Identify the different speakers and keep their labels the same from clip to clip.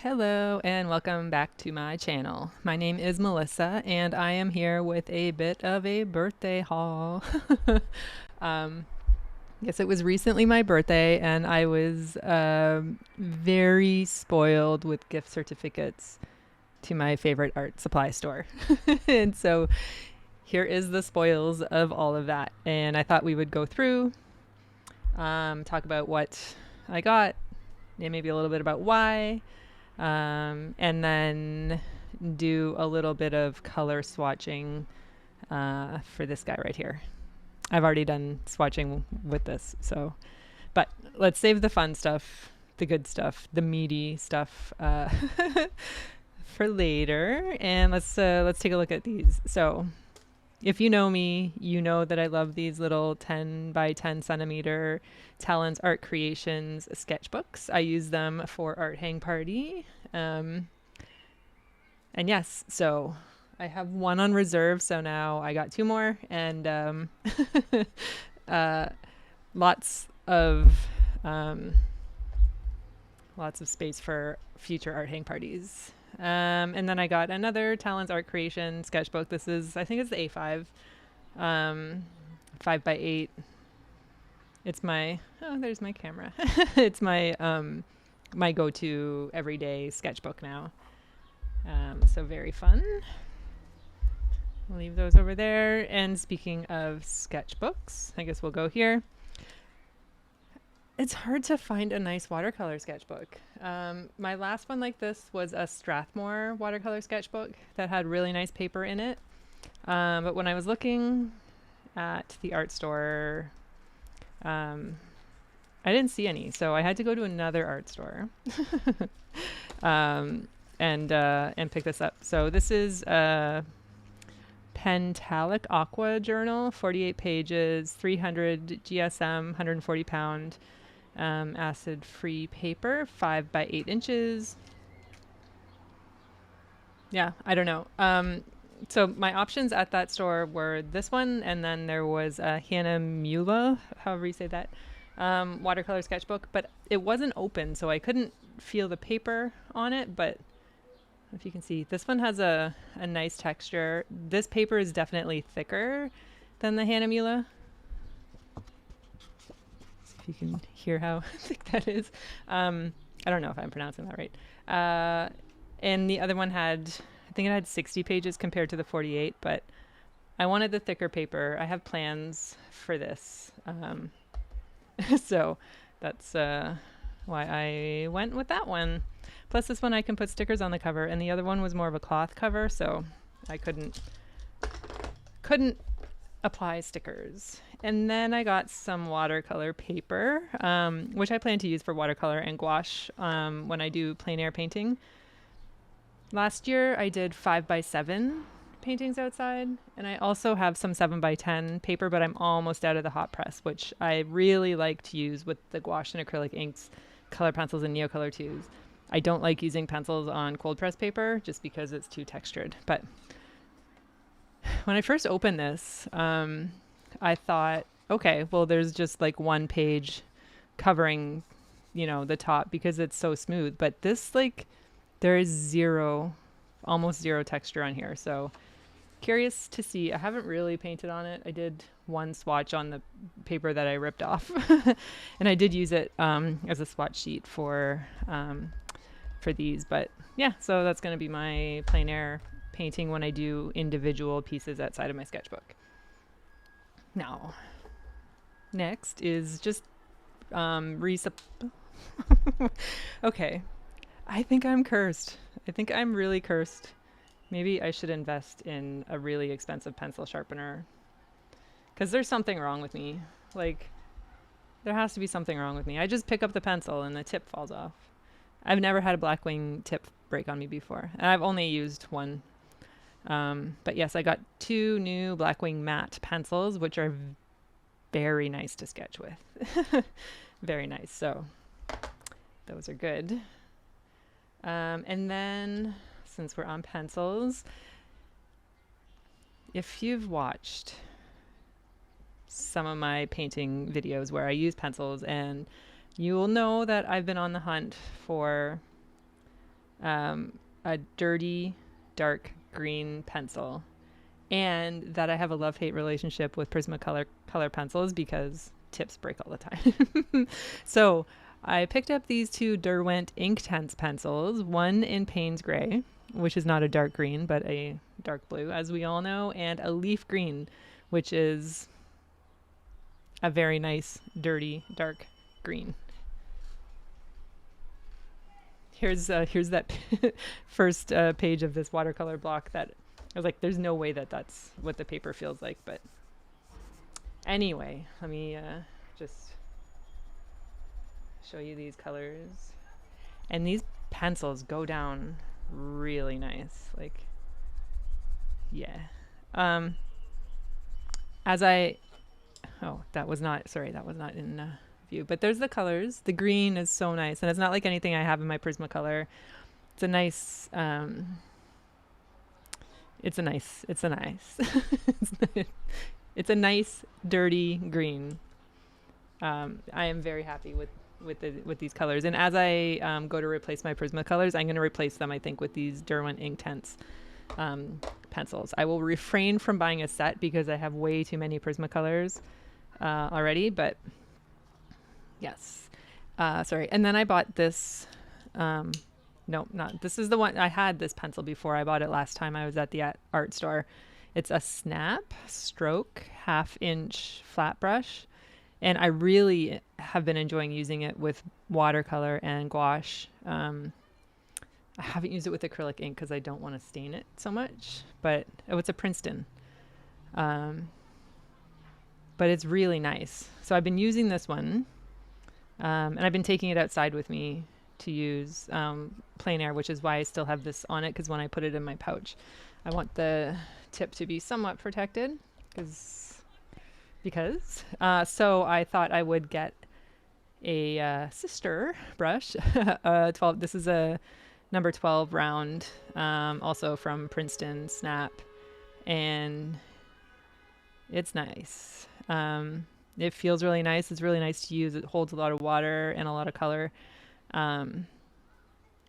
Speaker 1: Hello and welcome back to my channel. My name is Melissa and I am here with a bit of a birthday haul. um, yes, it was recently my birthday and I was very spoiled with gift certificates to my favorite art supply store. And so here is the spoils of all of that. And I thought we would go through, talk about what I got and maybe a little bit about why. And then do a little bit of color swatching for this guy right here. I've already done swatching with this, so but let's save the fun stuff, the good stuff, the meaty stuff for later. And let's take a look at these. So if you know me, you know that I love these little 10 by 10 centimeter Talon's Art Creations sketchbooks. I use them for Art Hang Party. And yes, so I have one on reserve, so now I got two more, and lots of space for future art hang parties. And then I got another Talon's Art Creation sketchbook. This is, I think it's the A5, 5x8. It's my, oh, there's my camera. It's my, my go-to everyday sketchbook now. So very fun. I'll leave those over there. And speaking of sketchbooks, I guess we'll go here. It's hard to find a nice watercolor sketchbook. My last one like this was a Strathmore watercolor sketchbook that had really nice paper in it. But when I was looking at the art store, I didn't see any, so I had to go to another art store and pick this up. So this is a Pentalic Aqua journal, 48 pages, 300 GSM, 140 pound. Acid-free paper, 5x8 inches. Yeah, I don't know. So my options at that store were this one, and then there was a Hannah Mula, however you say that, watercolor sketchbook, but it wasn't open, so I couldn't feel the paper on it. But if you can see, this one has a nice texture. This paper is definitely thicker than the Hannah Mula. If you can hear how thick that is. I don't know if I'm pronouncing that right. And the other one had, I think it had 60 pages compared to the 48, but I wanted the thicker paper. I have plans for this. So that's why I went with that one. Plus this one I can put stickers on the cover, and the other one was more of a cloth cover, so I couldn't apply stickers. And then I got some watercolor paper, which I plan to use for watercolor and gouache when I do plein air painting. Last year I did 5x7 paintings outside, and I also have some 7x10 paper, but I'm almost out of the hot press, which I really like to use with the gouache and acrylic inks, color pencils, and Neocolor 2s. I don't like using pencils on cold press paper just because it's too textured. But when I first opened this, I thought, okay, well, there's just like one page covering, you know, the top because it's so smooth. But this, like, there is almost zero texture on here. So curious to see. I haven't really painted on it. I did one swatch on the paper that I ripped off, and I did use it as a swatch sheet for these. But yeah, so that's going to be my plein air painting when I do individual pieces outside of my sketchbook. Now, next is just okay, I think I'm cursed. I think I'm really cursed. Maybe I should invest in a really expensive pencil sharpener, because there's something wrong with me. Like, there has to be something wrong with me. I just pick up the pencil and the tip falls off. I've never had a Blackwing tip break on me before, and I've only used one. But yes, I got two new Blackwing matte pencils, which are very nice to sketch with. Very nice. So those are good. And then, since we're on pencils, if you've watched some of my painting videos where I use pencils, and you will know that I've been on the hunt for a dirty, dark green pencil, and that I have a love-hate relationship with Prismacolor color pencils because tips break all the time. So I picked up these two Derwent Inktense pencils, one in Payne's Gray, which is not a dark green, but a dark blue, as we all know, and a leaf green, which is a very nice, dirty, dark green. Here's that first page of this watercolor block that I was like, there's no way that that's what the paper feels like. But anyway, let me just show you these colors. And these pencils go down really nice. Like, yeah. That was not in view. But there's the colors. The green is so nice. And it's not like anything I have in my Prismacolor. It's a nice... It's a nice, it's a nice dirty green. I am very happy with these colors. And as I go to replace my Prismacolors, I'm going to replace them, I think, with these Derwent Inktense pencils. I will refrain from buying a set because I have way too many Prismacolors already. But yes, sorry. And then I bought this. No, not this is the one. I had this pencil before. I bought it last time I was at the art store. It's a Snap Stroke 1/2 inch flat brush, and I really have been enjoying using it with watercolor and gouache. I haven't used it with acrylic ink because I don't want to stain it so much, but it's a Princeton. But it's really nice. So I've been using this one, and I've been taking it outside with me to use plein air, which is why I still have this on it, because when I put it in my pouch, I want the tip to be somewhat protected because so I thought I would get a sister brush. 12. This is a number 12 round, also from Princeton Snap, and it's nice. It feels really nice. It's really nice to use. It holds a lot of water and a lot of color. You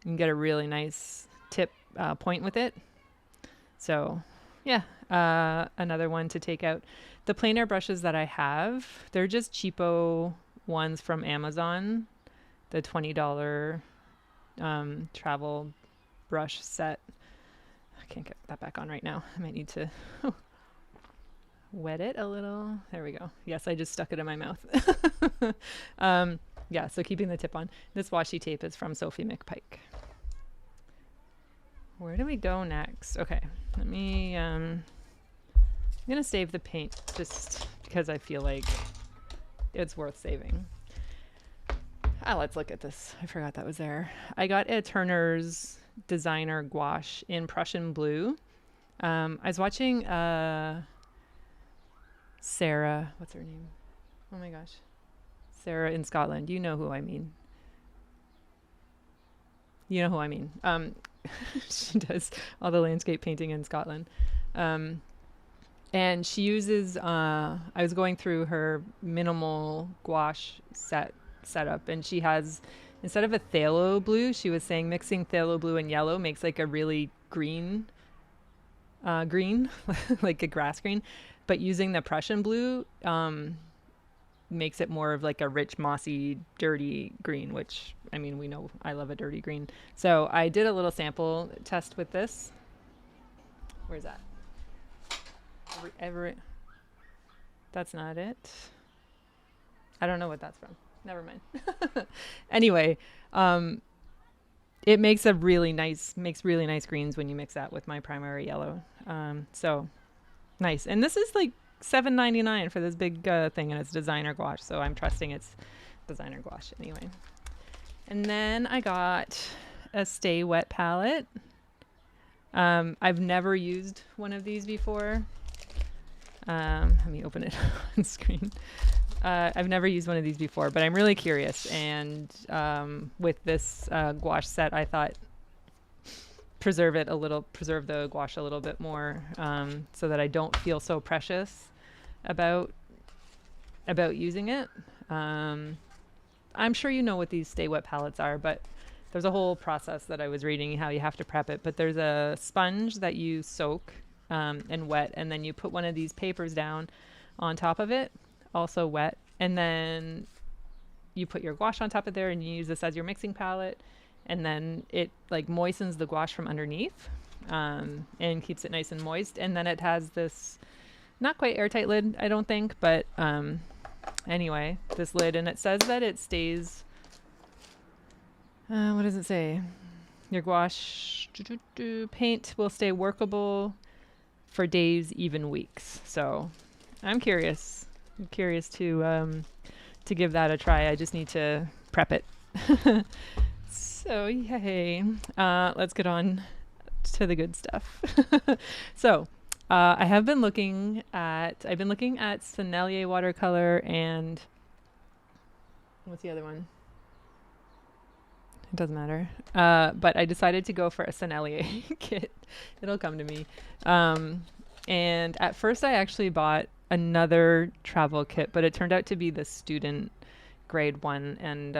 Speaker 1: can get a really nice tip point with it. So yeah, another one to take out. The plein air brushes that I have, they're just cheapo ones from Amazon. The $20 travel brush set. I can't get that back on right now. I might need to wet it a little. There we go. Yes, I just stuck it in my mouth. Yeah, so keeping the tip on. This washi tape is from Sophie McPike. Where do we go next? Okay, let me, I'm going to save the paint just because I feel like it's worth saving. Let's look at this. I forgot that was there. I got a Turner's Designer Gouache in Prussian Blue. I was watching Sarah, what's her name? Oh my gosh. Sarah in Scotland. You know who I mean. You know who I mean. She does all the landscape painting in Scotland. And she uses, I was going through her minimal gouache setup, and she has, instead of a phthalo blue, she was saying mixing phthalo blue and yellow makes like a really green, like a grass green, but using the Prussian blue, makes it more of like a rich, mossy, dirty green, which, I mean, we know I love a dirty green. So I did a little sample test with this. Where's that? That's not it. I don't know what that's from. Never mind. Anyway, it makes really nice greens when you mix that with my primary yellow. So nice. And this is like $7.99 for this big thing, and it's designer gouache, so I'm trusting it's designer gouache anyway. And then I got a Stay Wet palette. I've never used one of these before. Let me open it on screen. I've never used one of these before, but I'm really curious, and with this gouache set, I thought preserve the gouache a little bit more, so that I don't feel so precious about using it. I'm sure you know what these Stay Wet palettes are, but there's a whole process that I was reading how you have to prep it, but there's a sponge that you soak and wet, and then you put one of these papers down on top of it, also wet, and then you put your gouache on top of there, and you use this as your mixing palette, and then it like moistens the gouache from underneath and keeps it nice and moist. And then it has this not quite airtight lid, I don't think, but anyway, this lid, and it says that it stays, what does it say? Your gouache paint will stay workable for days, even weeks. So I'm curious to give that a try. I just need to prep it. So yay. Let's get on to the good stuff. So I've been looking at ennelier watercolor, and what's the other one? It doesn't matter. But I decided to go for a ennelier kit. It'll come to me. And at first I actually bought another travel kit, but it turned out to be the student grade one, and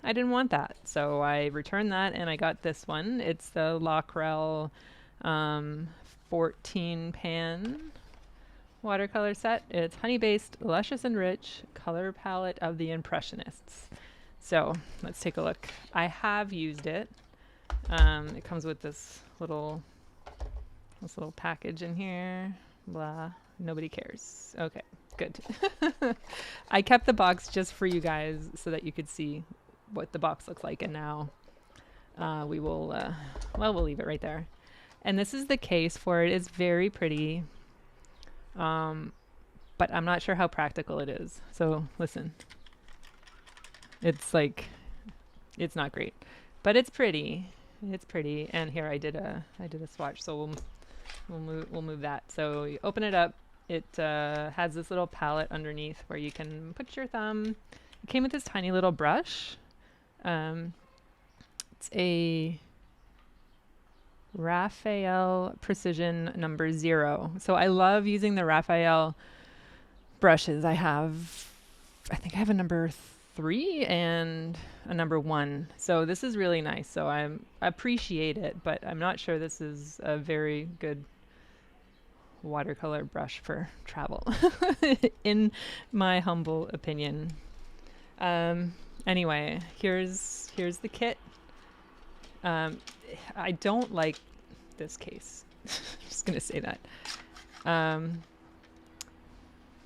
Speaker 1: I didn't want that. So I returned that and I got this one. It's the Lockrell 14 pan watercolor set. It's honey-based, luscious and rich color palette of the Impressionists. So let's take a look. I have used it. It comes with this little package in here. Blah. Nobody cares. Okay, good. I kept the box just for you guys so that you could see what the box looks like, and now we will, we'll leave it right there. And this is the case for it. It's very pretty, but I'm not sure how practical it is. So listen, it's like, it's not great, but it's pretty. It's pretty. And here I did a swatch, so we'll move that. So you open it up. It has this little palette underneath where you can put your thumb. It came with this tiny little brush. It's a Raphael Precision number 0. So I love using the Raphael brushes. I think I have a number 3 and a number 1. So this is really nice. So I appreciate it, but I'm not sure this is a very good watercolor brush for travel, in my humble opinion. Anyway, here's the kit. I don't like this case. Just gonna say that.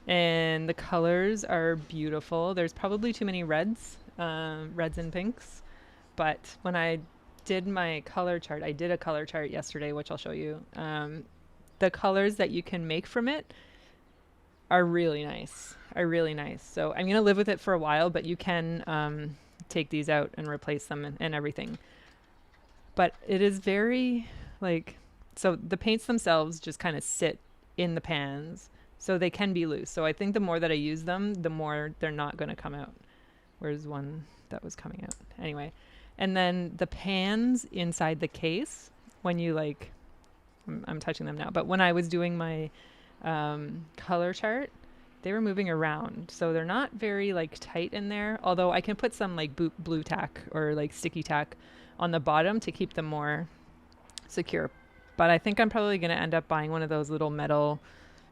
Speaker 1: And the colors are beautiful. There's probably too many reds and pinks. But when I did my color chart, I did a color chart yesterday, which I'll show you. The colors that you can make from it are really nice. So I'm gonna live with it for a while, but you can take these out and replace them and everything. But it is very so the paints themselves just kind of sit in the pans, so they can be loose. So I think the more that I use them, the more they're not going to come out. Where's one that was coming out? Anyway, and then the pans inside the case, when you I'm touching them now, but when I was doing my color chart, they were moving around. So they're not very tight in there, although I can put some blue tack or sticky tack on the bottom to keep them more secure. But I think I'm probably going to end up buying one of those little metal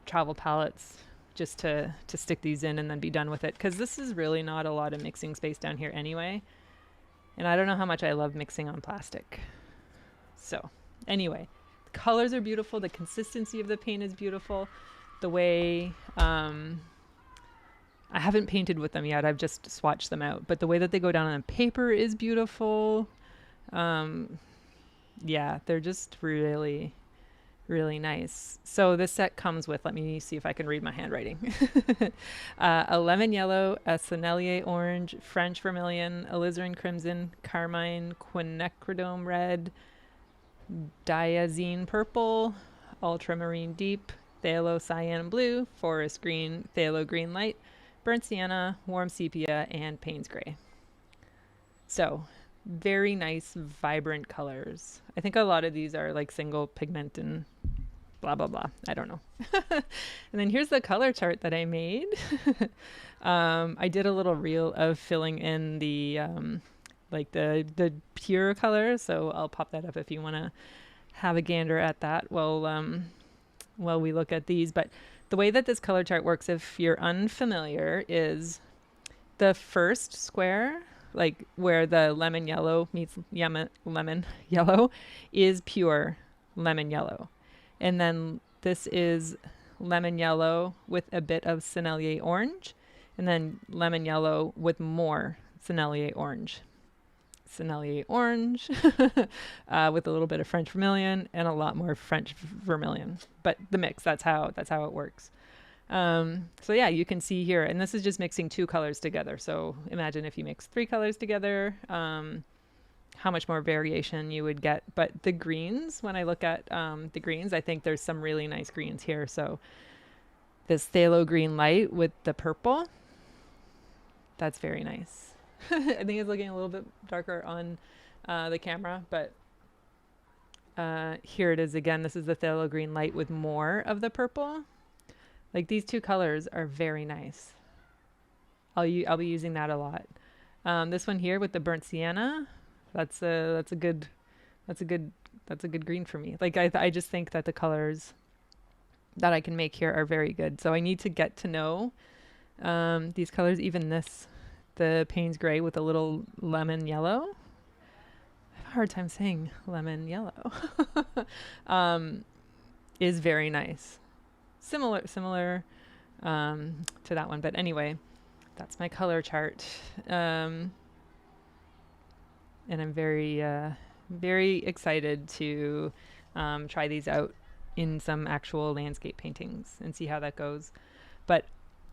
Speaker 1: travel palettes just to stick these in and then be done with it, because this is really not a lot of mixing space down here anyway, and I don't know how much I love mixing on plastic. So anyway, the colors are beautiful, the consistency of the paint is beautiful, the way I haven't painted with them yet, I've just swatched them out, but the way that they go down on the paper is beautiful. Yeah, they're just really nice. So this set comes with, let me see if I can read my handwriting. A lemon yellow, a ennelier orange, French vermilion, alizarin crimson, carmine, quinacridone red, diazine purple, ultramarine deep, phthalo cyan blue, forest green, phthalo green light, burnt sienna, warm sepia, and Payne's gray. So very nice, vibrant colors. I think a lot of these are single pigment and blah, blah, blah. I don't know. And then here's the color chart that I made. I did a little reel of filling in the like the pure color. So I'll pop that up if you want to have a gander at that while we look at these. But the way that this color chart works, if you're unfamiliar, is the first square, like where the lemon yellow meets lemon yellow, is pure lemon yellow. And then this is lemon yellow with a bit of ennelier orange, and then lemon yellow with more ennelier orange. Ennelier orange with a little bit of French vermilion and a lot more French vermilion. But the mix, that's how it works. So yeah, you can see here, and this is just mixing 2 colors together. So imagine if you mix 3 colors together, how much more variation you would get. But the greens, when I look at the greens, I think there's some really nice greens here. So this phthalo green light with the purple, that's very nice. I think it's looking a little bit darker on the camera, but here it is again. This is the phthalo green light with more of the purple. Like, these 2 colors are very nice. I'll be using that a lot. This one here with the burnt sienna, that's a good green for me. Like, I just think that the colors that I can make here are very good. So I need to get to know these colors. Even this, the Payne's gray with a little lemon yellow. I have a hard time saying lemon yellow. Is very nice. Similar to that one. But anyway, that's my color chart. And I'm very excited to try these out in some actual landscape paintings and see how that goes. But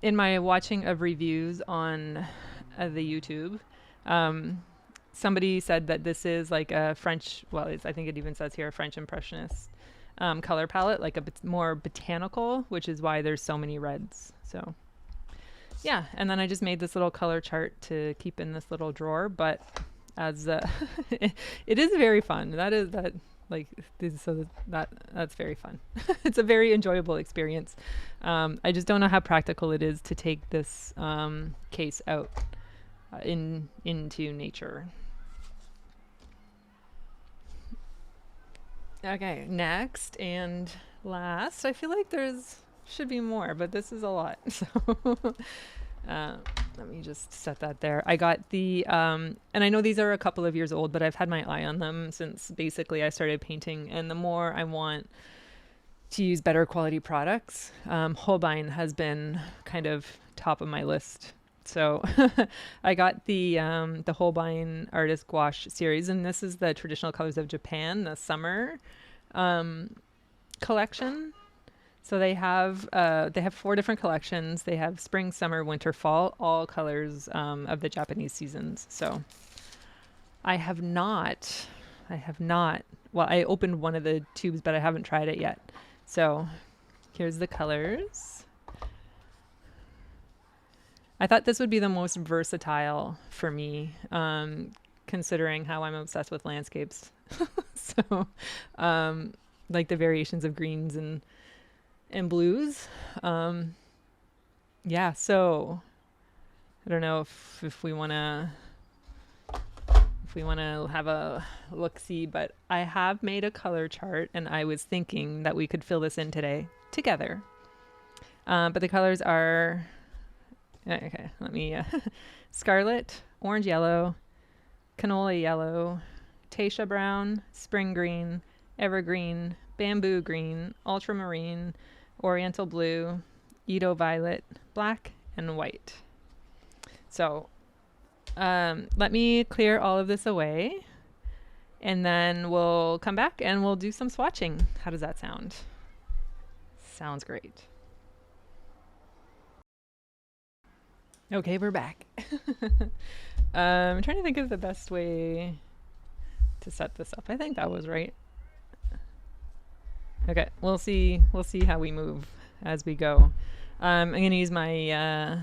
Speaker 1: in my watching of reviews on the YouTube, somebody said that this is like a French, well, I think it even says here, a French Impressionist color palette, like a bit more botanical, which is why there's so many reds. So yeah, and then I just made this little color chart to keep in this little drawer, but as it is very fun. That's very fun. It's a very enjoyable experience. I just don't know how practical it is to take this case out into nature. Okay, next and last. I feel like should be more, but this is a lot. So let me just set that there. I got the, and I know these are a couple of years old, but I've had my eye on them since basically I started painting. And the more I want to use better quality products, Holbein has been kind of top of my list. So I got the Holbein Artist Gouache series, and this is the Traditional Colors of Japan, the summer collection. So they have 4 different collections. They have spring, summer, winter, fall, all colors of the Japanese seasons. So I have not, well, I opened one of the tubes, but I haven't tried it yet. So here's the colors. I thought this would be the most versatile for me, considering how I'm obsessed with landscapes. So like the variations of greens and blues. Yeah, so I don't know if we want to have a look-see, but I have made a color chart, and I was thinking that we could fill this in today together. But the colors are, okay, let me, scarlet, orange yellow, canola yellow, Taisha brown, spring green, evergreen, bamboo green, ultramarine, oriental blue, Edo violet, black, and white. So let me clear all of this away, and then we'll come back and we'll do some swatching. How does that sound? Sounds great. Okay, we're back. I'm trying to think of the best way to set this up. I think that was right. Okay, we'll see how we move as we go. I'm gonna use my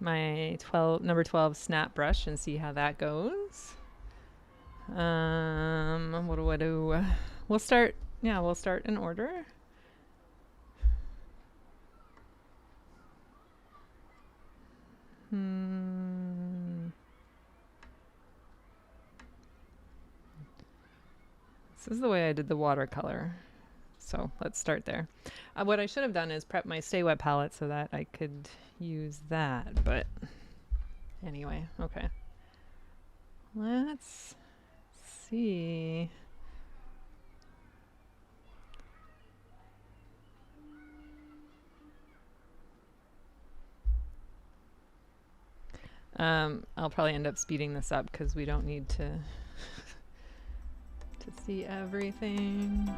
Speaker 1: my number 12 snap brush and see how that goes. What do I do? We'll start in order. This is the way I did the watercolor. So let's start there. What I should have done is prep my Stay Wet palette so that I could use that, but anyway, okay. Let's see. I'll probably end up speeding this up because we don't need to see everything.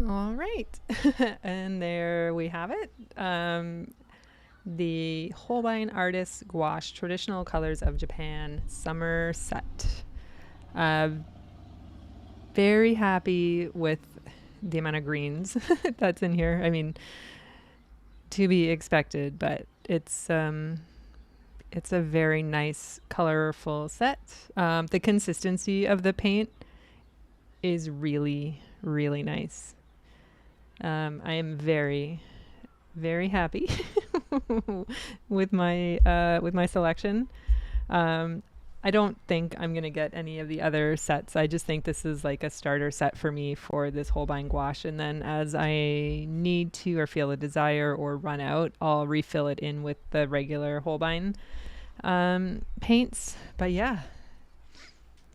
Speaker 1: All right, and there we have it. The Holbein Artist Gouache Traditional Colors of Japan Summer Set. Very happy with the amount of greens that's in here. I mean, to be expected, but it's a very nice, colorful set. The consistency of the paint is really, really nice. I am very, very happy with my selection. I don't think I'm going to get any of the other sets. I just think this is like a starter set for me for this Holbein Gouache. And then as I need to or feel a desire or run out, I'll refill it in with the regular Holbein paints. But yeah,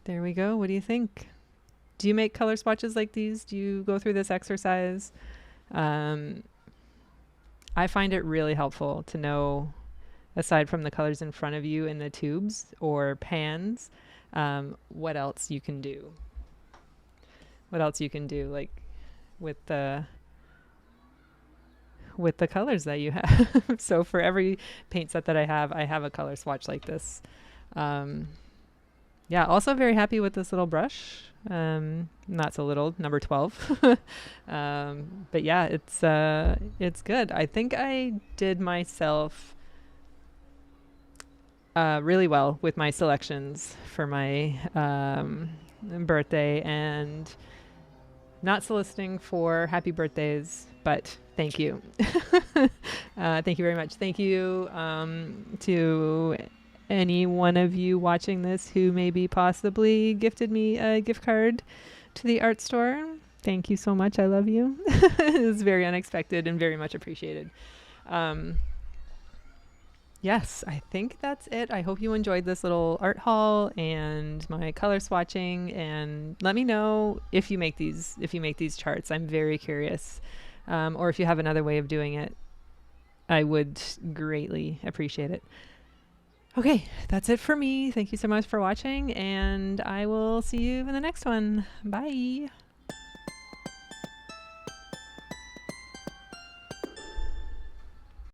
Speaker 1: there we go. What do you think? Do you make color swatches like these? Do you go through this exercise? I find it really helpful to know, aside from the colors in front of you in the tubes or pans, what else you can do. What else you can do, like with the colors that you have. So for every paint set that I have a color swatch like this. Yeah, also very happy with this little brush. Not so little, number 12. But yeah, it's good. I think I did myself really well with my selections for my birthday, and not soliciting for happy birthdays, but thank you. Thank you very much. Thank you to any one of you watching this who maybe possibly gifted me a gift card to the art store. Thank you so much. I love you. It was very unexpected and very much appreciated. Yes, I think that's it. I hope you enjoyed this little art haul and my color swatching, and let me know if you make these charts. I'm very curious. Or if you have another way of doing it, I would greatly appreciate it. Okay, that's it for me. Thank you so much for watching, and I will see you in the next one. Bye.